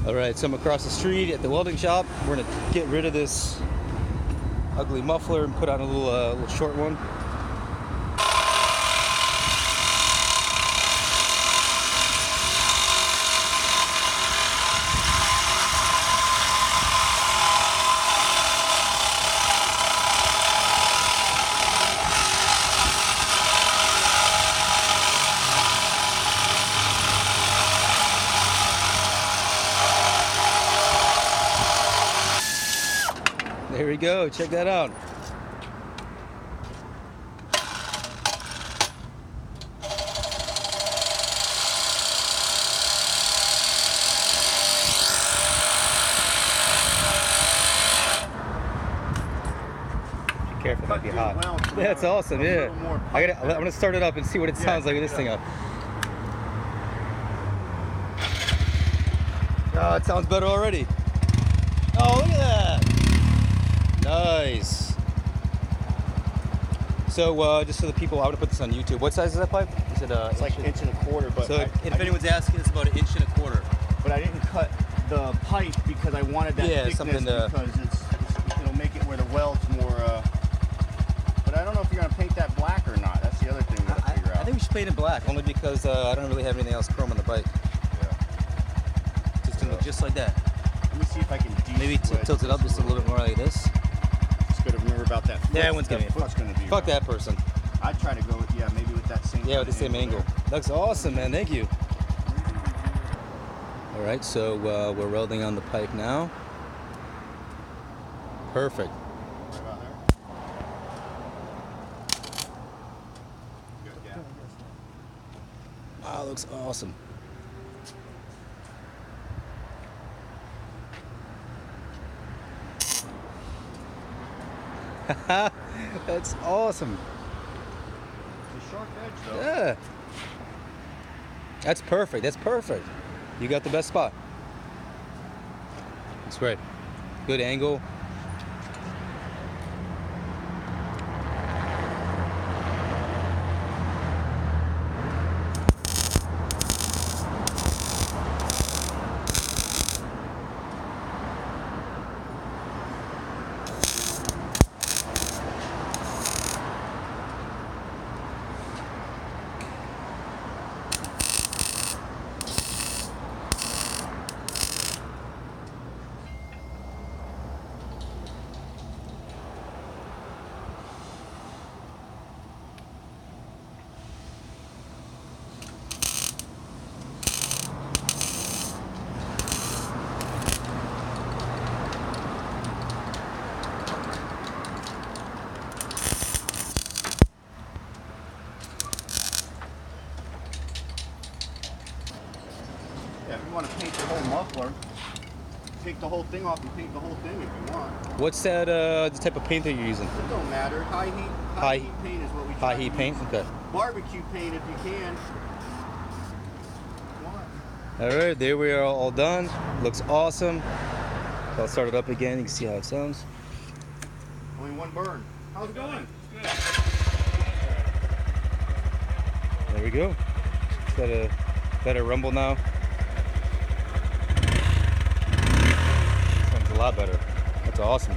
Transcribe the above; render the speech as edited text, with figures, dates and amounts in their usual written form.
Alright, so I'm across the street at the welding shop. We're gonna get rid of this ugly muffler and put on a little short one. There we go, check that out. Be careful, it might be hot. That's awesome, yeah. I'm gonna start it up and see what it sounds like with this thing up. Oh, it sounds better already. Oh, look at that. Nice. So, just so the people, I would put this on YouTube. What size is that pipe? Is it it's like 1.25 inches, but so if anyone's asking, it's about 1.25 inches. But I didn't cut the pipe because I wanted that thickness because it'll make it where the weld's more. But I don't know if you're gonna paint that black or not. That's the other thing we gotta figure out. I think we should paint it black, only because I don't really have anything else chrome on the bike. Yeah. Just gonna look just like that. Let me see if I can maybe tilt it up just a little bit more like this. Gotta remember about that foot. Yeah, one's gonna be fuck that person. I'd try to go with, maybe with that same with the same angle. That's awesome, man. Thank you. All right, so we're welding on the pipe now. Perfect. Wow, looks awesome. That's awesome. It's a sharp edge, though. Yeah. That's perfect. That's perfect. You got the best spot. That's great. Good angle. Yeah, if you want to paint the whole muffler, take the whole thing off and paint the whole thing if you want. What's that the type of paint that you're using? It don't matter. High heat paint is what we try High heat paint? Okay. Barbecue paint if you can. Alright, there we are, all done. Looks awesome. I'll start it up again, you can see how it sounds. Only one burn. How's it going? Good. There we go. It's got a better rumble now. Sounds a lot better. That's awesome.